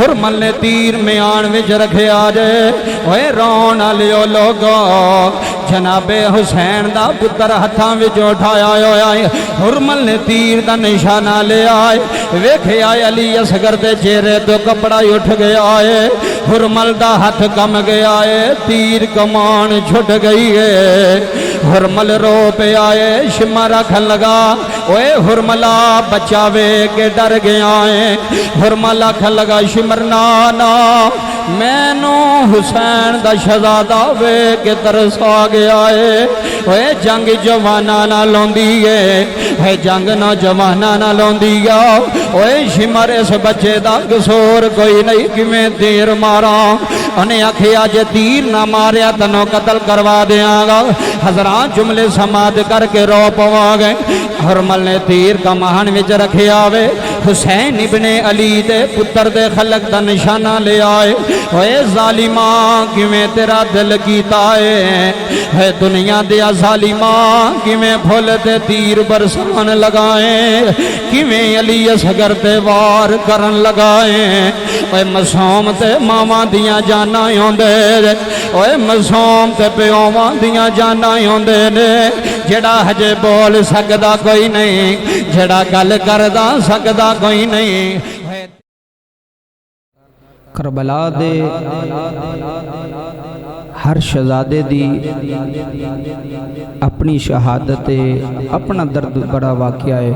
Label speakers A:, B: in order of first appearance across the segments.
A: ہرمل نے تیر میان وچ رکھیا جے اوے رون والیو لوگو جناب حسین دا پتر ہتھاں وچ اٹھایا ہویا ہے ہرمل نے تیر دا نشانہ لے آئے ویکھیا علی اصغر دے چہرے تو کپڑا اٹھ گیا ہے ہرمل دا ہاتھ کم گیا ہے تیر کمان چھٹ گئی ہے ہرمل رو پہ آئے شمع رکھن لگا اوے ہرملا بچاوے کے ڈر گیا ہے ہرمل آکھن لگا شمر نانا میں نو حسین دا شہزادہ وے کے ترس آ گیا ہے اوے جنگ جوانا نہ لوندی ہے جنگ نہ جوانا نہ لوندی ہے اوے شمر اس بچے دا قصور کوئی نہیں کہ میں تیر مارا انہیں آکھیا جے تیر نہ ماریا تنو قتل کروا دیاں گا حضرات جملے سماعت کر کے رو پوا گئے ہرمل نے تیر کا مہان وچ رکھیا وے حسین ابن علی دے پتر دے خلق دا نشانہ لے آئے اوے ظالماں کیویں تیرا دل کیتا ہے دنیا دیا ظالماں کیویں پھول تے تیر برسان لگائیں کیویں علی اصغر تے وار کرن لگائیں اوے مسوم تے ماواں دیاں جاناں ہوندے اوے مسوم تے پیواں دیاں جاناں ہوندے نے جڑا ہجے بول سکدا کوئی نہیں جڑا گل کردا سکدا کوئی نہیں کربلا دے ہر شہزادے دی اپنی شہادت اپنا درد بڑا واقعہ ہے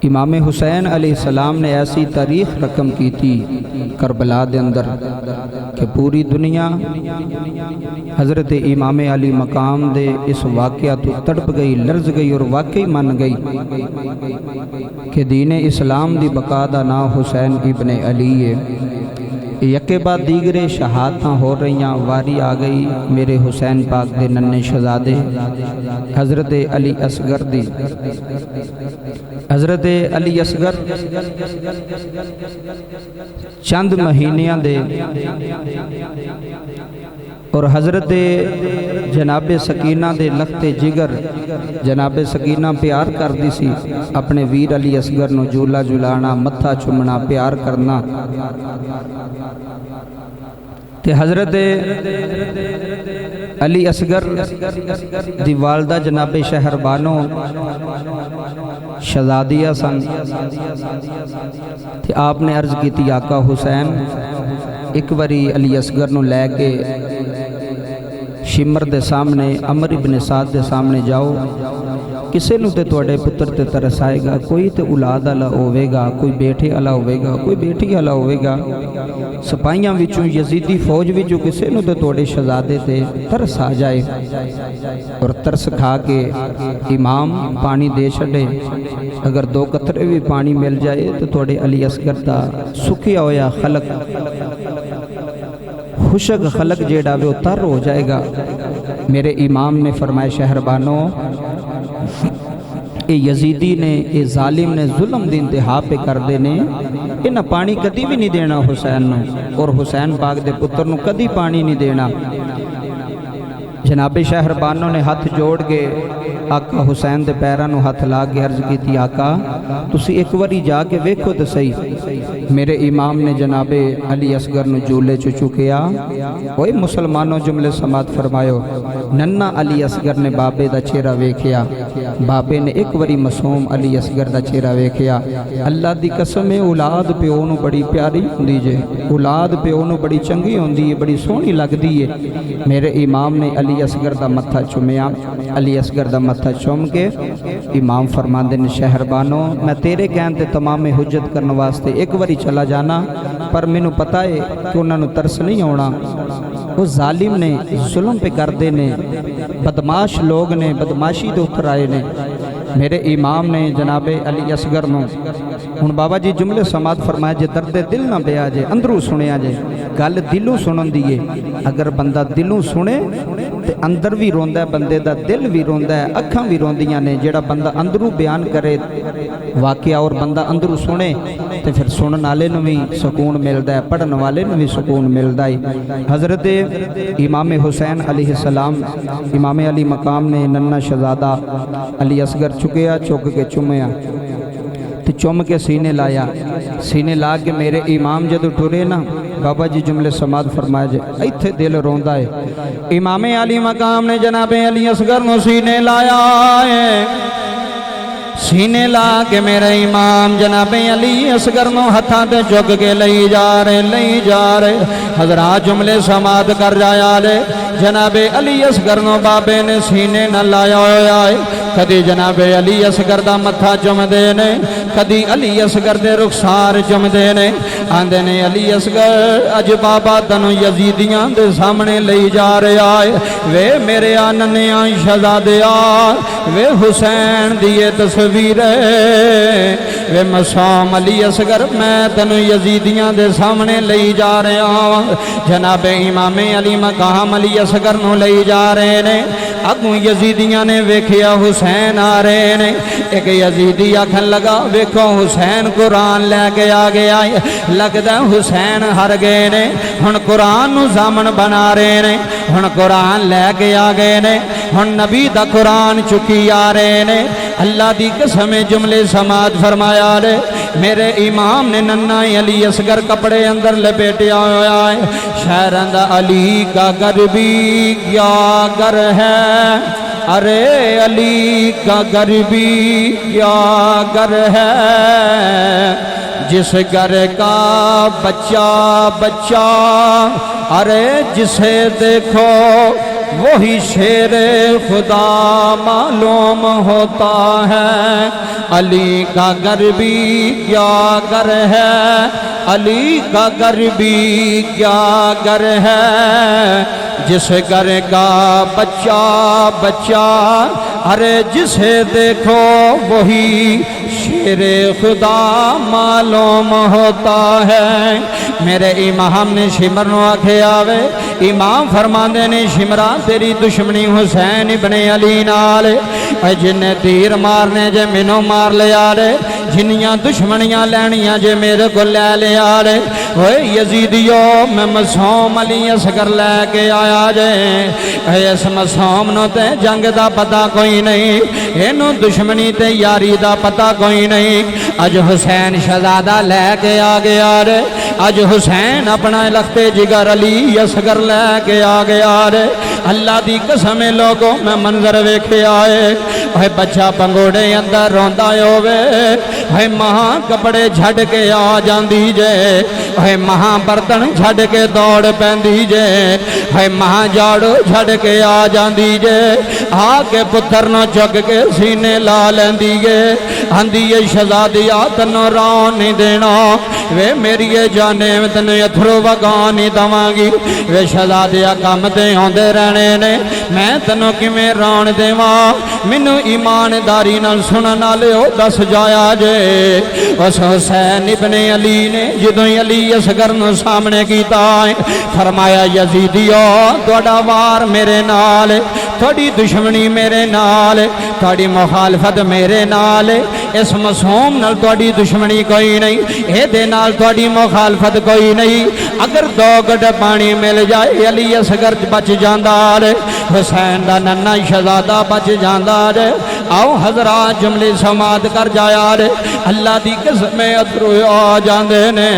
A: امام حسین علیہ السلام نے ایسی تاریخ رقم کی تھی کربلا دے اندر کہ پوری دنیا حضرت امام علی مقام دے اس واقعہ تو تڑپ گئی لرز گئی اور واقعی من گئی کہ دین اسلام دی بقا دا نام حسین ابن علی ہے یکے بعد دیگرے شہادتاں ہو رہیاں واری آ گئی میرے حسین پاک دے ننے شہزادے حضرت علی اصغر دی حضرت علی اصغر چند مہینیاں دے اور حضرت جناب سکینہ دے لخت جگر جناب سکینہ پیار کر دی سی اپنے ویر علی اصغر نو جھولا جھلانا متھا چومنا پیار کرنا تے حضرت علی اصغر دی والدہ جناب شہربانو شہزادیہ سن تے آپ نے عرض کی تھی آقا حسین ایک باری علی اصغر نو لے کے شمر دے سامنے عمر ابن سعد دے سامنے جاؤ کسے نو تے توڑے پتر تے ترس آئے گا کوئی تے اولاد اللہ ہوئے گا کوئی بیٹھے اللہ ہوئے گا کوئی بیٹھی اللہ ہوئے گا سپاہیاں وچوں یزیدی فوج وچوں کسے نو تے توڑے شہزادے تے ترس آ جائے اور ترس کھا کے امام پانی دے چھڑے اگر دو قطرے بھی پانی مل جائے تو توڑے علی اصغر دا سکھیا ہویا خلق خوشک خلق جیڑا وہ تر ہو جائے گا میرے امام نے فرمائے شہربانو اے یزیدی نے اے ظالم نے ظلم دی انتہا پہ کر دینے انہا پانی کدی بھی نہیں دینا حسین نو اور حسین پاک دے پتر نو کدی پانی نہیں دینا جناب شہربانوں نے ہاتھ جوڑ کے آقا حسین دے پیرانو ہاتھ لا کے عرض کی تھی آقا تسی ایک واری جا کے ویکھو تے صحیح میرے امام نے جناب علی اصغر نو جھولے چو چکیا اوئے مسلمانوں جملے سماعت فرمایو ننا علی اصغر نے بابے دا چہرہ ویکھیا بابے نے ایک واری معصوم علی اصغر دا چہرہ ویکھیا اللہ دی قسم ہے اولاد پیو نو بڑی پیاری ہوندی جے اولاد پیو نو بڑی چنگی ہوندی ہے بڑی سونی لگدی ہے میرے امام نے علی اصغر دا متھا چومیا علی اصغر دا متھا چوم کے امام فرماندے نے شہربانو میں تیرے کہن تے تمام حجت کرنے واسطے ایک واری چلا جانا پر میں نو پتہ ہے کہ انہاں نو ترس نہیں ہونا وہ ظالم نے ظلم پہ کردے نے بدماش لوگ نے بدماشی دے اتر آئے نے میرے امام نے جناب علی اصغر نو ہن بابا جی جملے سماعت فرمایا جے درد دل نہ بیا جے اندروں سنیا جے گل دلوں سنن دیئے اگر بندہ دلوں سنے تے اندر بھی روندا ہے بندے دا دل بھی روندا ہے اکھاں بھی روندیاں نے جیڑا بندہ اندروں بیان کرے واقعہ اور بندہ اندروں سنے تے پھر سنن والے نوں بھی سکون ملدا ہے پڑھن والے نوں بھی سکون ملدا ہے حضرت امام حسین علیہ السلام امام علی مقام نے ننا شہزادہ علی اصغر چکیا چک کے چومیا تے چوم کے سینے لایا، سینے لا کے میرے امام جدو ٹرے نا بابا جی جملے سماعت فرمایا جے ایتھے دل روندا ہے۔ امام علی مقام نے جناب علی اصغر نو سینے لایا ہے، سینے لا کے میرے امام جناب علی اصغر نو ہتھاں تے چک کے لئی جا رہے حضرات جملے سماعت کر جایا لے جناب علی اصغر نو بابے نے سینے نہ لایا ہویا ہے، کدی جناب علی اصغر دا متھا چم دے نے، کدی علی اصغر دے رخسار چم دے نے، آندے نے علی اصغر اج بابا تنو یزیدیاں دے سامنے لئی جا رہا ہے، وے میرے آننیاں شہزادیاں وے حسین دیے تصویر ہے، وے مسام علی اصغر میں تنو یزیدیاں دے سامنے لئی جا رہا ہوں۔ جناب امام علی مقام علی اصغر نو لئی جا رہے نے، اگوں یزیدیاں نے ویکھیا حسین آ رہے نے، ایک یزیدی آکھن لگا ویکھو حسین قرآن لے کے آ گیا ہے، لگدا حسین ہر گئے نے، ہن قرآن نو زامن بنا رہے نے، ہن قرآن لے کے آ گئے نے، ہن نبی دا قرآن چکی آ رہے نے۔ اللہ دی قسم جملے سماعت فرمایا لے میرے امام نے ننّا علی اصغر کپڑے اندر لپیٹیا ہوا ہے، شہرند علی کا گر بھی کیا گر ہے، ارے علی کا گر بھی کیا گر ہے، جس گر کا بچہ ارے جسے دیکھو وہی شیر خدا معلوم ہوتا ہے، علی کا گر بھی کیا گر ہے، علی کا گر بھی کیا گر ہے، جس گر کا بچہ ارے جسے دیکھو وہی شیر خدا معلوم ہوتا ہے۔ میرے امام نے شمر نو آکھے آوے، امام فرماندے نے شمرا تیری دشمنی حسین ابن علی نال، اے جن تیر مارنے جے مینوں مار لیا لے، جنیاں دشمنیاں لینیاں جے میرے کو لے لیا لے، اوے یزیدیو میں مسوم علی اصغر لے کے آیا جے، اے اس مسوم نو تے جنگ دا پتہ کوئی نہیں، اینو دشمنی تے یاری دا پتہ کوئی نہیں، اج حسین شہزادہ لے کے آ گیا رے، اج حسین اپنا لخت جگر علی اصغر لے کے آ گیا رے۔ اللہ دی قسم لوگوں میں منظر ویکھے آئے، اے بچہ پنگوڑے اندر روندا ہووے، اے ماں کپڑے جھڑ کے آ جاندی جے، اے ماں برتن جھڑ کے دوڑ پیندی جے، اے ماں جاڑو جھڑ کے آ جاندی جے، آ کے پتر نو چک کے سینے لا لیندی جے، آندی اے شہزادیا تنو رون نہیں دینا، وے میری جانے تنو اتھرو وگان نہیں دواں گی، وے شہزادیا کام تے ہوندے رہنے نے، میں تنو کیویں رون دیواں، مینوں ایمانداری نال سنن والےو دس جایا جے۔ اس حسین ابن علی نے جدوں علی اصغر نو سامنے کیتا ہے، فرمایا یزیدیو تہاڈا وار میرے نال، تہاڈی دشمنی میرے نال، تہاڈی مخالفت میرے نال، اس معصوم نال تہاڈی دشمنی کوئی نہیں، اے دے نال تہاڈی مخالفت کوئی نہیں، اگر دو گھٹ پانی مل جائے علی اصغر بچ جاندا ہے، حسین دا ننّا شہزادہ بچ جاندا ہے۔ آؤ حضرات جملے سماعت کر جایا رے، اللہ دی قسم اترو آ جاندے نے۔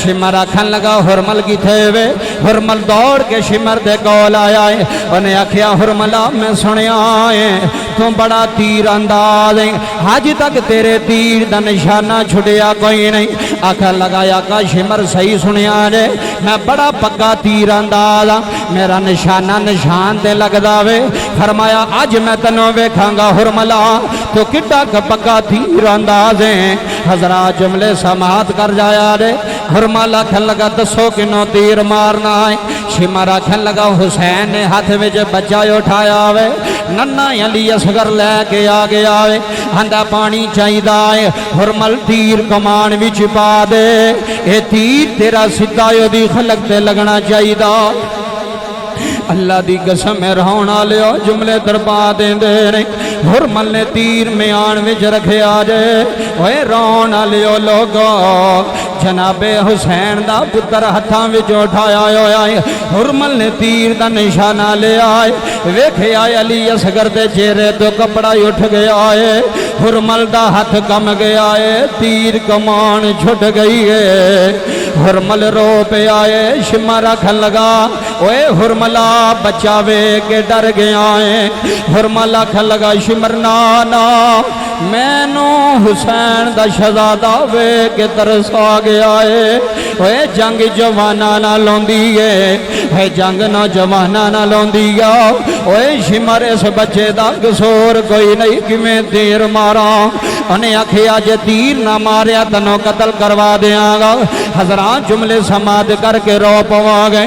A: شمر آکھن لگا ہرمل کیتھے وے، ہرمل دوڑ کے شمر دے کول آیا ہے، انہیں آکھیا ہرملا میں سنیا ہے تو بڑا تیر انداز ہے، آج تک تیرے تیر دا نشانہ چھٹیا کوئی نہیں۔ آکھن لگا آقا شمر صحیح سنیا رے، میں بڑا پکا تیر انداز ہاں، میرا نشانہ نشان تے لگدا وے۔ فرمایا اج میں تنوں ویکھاں گا ہرملا تو کڈا پکا تیر انداز ہے۔ حضرات جملے سماعت کر جایا رے، ہرملا آکھن لگا دسو کنوں تیر مارنا ہے۔ شمر آکھن لگا حسین نے ہاتھ وچ بچہ اٹھایا وے، ننّا علی اصغر لے کے آ گیا وے، آندا پانی چاہیدا ہے، ہرمل تیر کمان وچ پا دے، اے تیر تیرا سدھا دی خلق تے لگنا چاہیدا۔ اللہ دی قسم رہون والےو جملے دربا دیندے نے، ہرمل نے تیر میان وچ رکھیا جے، اوے رون والےو لوگو جناب حسین دا پتر ہتھاں وچ اٹھایا ہویا ہے، ہرمل نے تیر دا نشانہ لے آئے، ویکھیا علی اصغر دے چہرے تو کپڑا اٹھ گیا ہے، ہرمل دا ہاتھ کم گیا ہے تیر کمان چھٹ گئی ہے ہرمل رو پہ آئے شمع رکھ لگا اوے ہرملا بچاوے کے ڈر گیا ہے ہرمل رکھ لگا شمر نانا میں نو حسین دا شہزادہ وے کے ترس آ گیا ہے اوے جنگ جوانا نہ لوندی ہے جنگ نہ جوانا نہ لوندی ہے اوے شمر اس بچے دا قصور کوئی نہیں کہ میں تیر مارا انہیں آکھیا جے تیر نہ ماریا تنو قتل کروا دیاں گا حضرات جملے سماد کر کے رو پوا گئے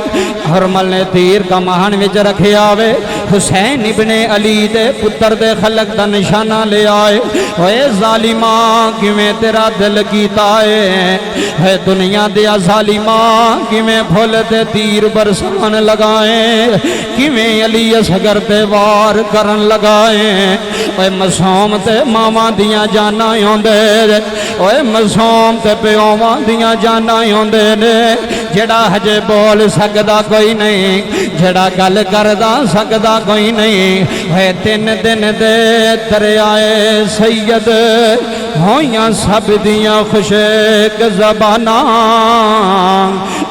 A: ہرمل نے تیر کا مہان وچ رکھیا وے حسین ابن علی دے پتر دے خلق دا نشانہ لے آئے اے ظالماں کیویں تیرا دل کیتا ہے دنیا دیا ظالماں کیویں پھول تے تیر برسان لگائیں کیویں علی اصغر تے وار کرن لگائیں اے مسوم تے ماواں دیاں جاناں ہوندے اے مسوم تے پیواں دیاں جاناں ہوندے نے جڑا ہجے بول سکدا کوئی نہیں جڑا گل کردا سکدا کوئی نہیں ہے تین دن دے دریائے سید ہویاں سب دیاں خوشک زباناں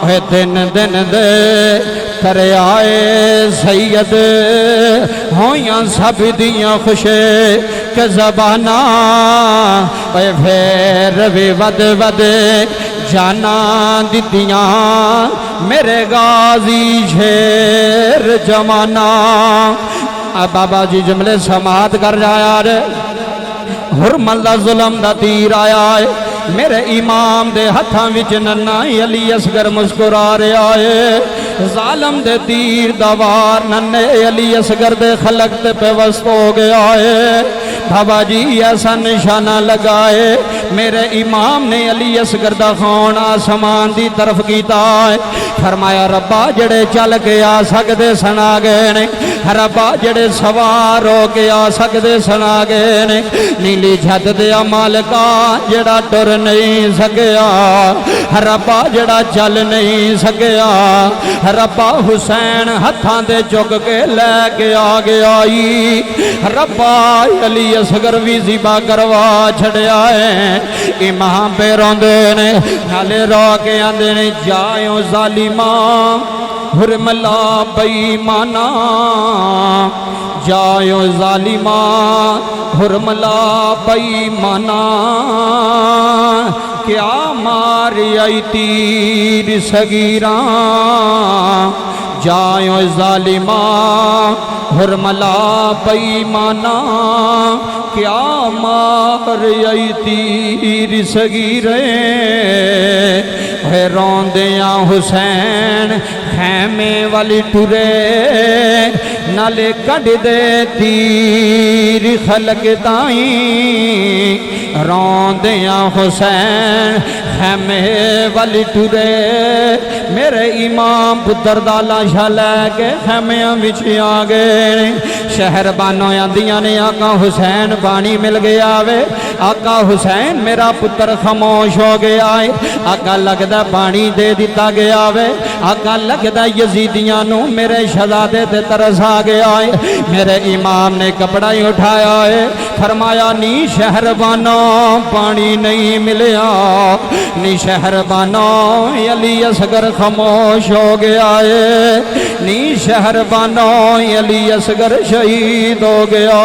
A: ہے تین دن دے دریائے سید ہویاں سب دیاں خوشک زباناں اے پھر بھی ود ود جانا دیتیاں میرے غازی شیر جمانا اب بابا جی جملے سماعت کر جایا رے ہرمل دا ظلم دا تیر آیا ہے میرے امام دے ہتھاں وچ ننا علی اصغر مسکرا رہا ہے ظالم دے تیر دا وار ننے علی اصغر دے خلق تے پہ وسط ہو گیا ہے بابا جی ایسا نشانہ لگائے میرے امام نے علی اصغر دا خون آسمان دی طرف کیتا ہے فرمایا ربا جڑے چل کے آ سکدے سنا گئے نے ربا جڑے سوار ہو کے آ سکدے سنا گئے نے نیلی چھت دیا مالکا جڑا ٹر نہیں سکیا ربا جڑا چل نہیں سکیا ربا حسین ہتھاں دے چک کے لے کے آ گیا ربا علی اصغر بھی ذبح کروا چھڑیا ہے امام پہ روندے نے نالے رو کے آندے نے جائیوں ظالماں ہرملا بیمانا جائیوں ظالماں ہرملا بیمانا کیا ماری آئی تیر صغیراں جائیوں ظالماں ہرملا بیمانا کیا مار آئی تیر صغیریں ہے روندیاں حسین خیمے والی ٹرے نالے کڑ دے تیر خلق تائیں روندیاں حسین خیمے والی ٹرے میرے امام پتر دا لاشا لے کے خیمیاں وچ آ گئے شہر بانو آندیاں نے آقا حسین پانی مل گیا وے آقا حسین میرا پتر خاموش ہو گیا ہے آقا لگدا پانی دے دیتا گیا وے آقا لگدا یزیدیاں نو میرے شہزادے تے ترس آ گیا ہے میرے امام نے کپڑا ہی اٹھایا ہے فرمایا نی شہر بانو پانی نہیں ملیا نی شہر بانو علی اصغر خاموش ہو گیا ہے نی شہر بانو علی اصغر شہید ہو گیا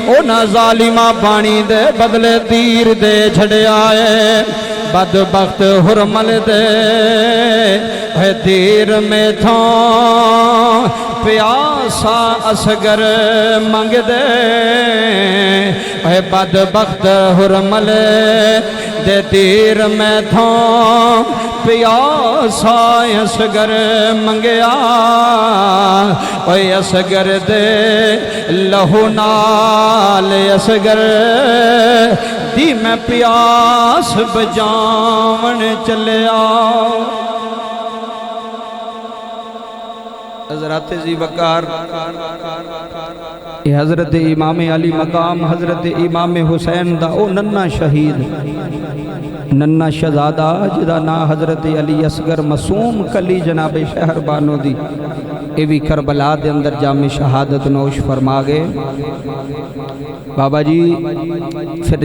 A: اونا ظالمہ پانی دے بدلے تیر دے چھڑیا ہے بدبخت ہرمل دے ہے تیر میں تھوں پیاسا اصغر منگ دے ہے بدبخت ہرمل دے تیر میں تھوں پیاسا اصغر منگیا اے اصغر دے لہو نال اصغر دی میں پیاس بجاون چلیا حضرات زی وقار حضرت امام علی مقام حضرت امام حسین دا او ننا شہید ننا شہزادہ جدا نا حضرت علی اصغر معصوم کلی جناب شہر بانو دی یہ بھی کربلا دے اندر جام شہادت نوش فرما گئے۔ بابا جی پھر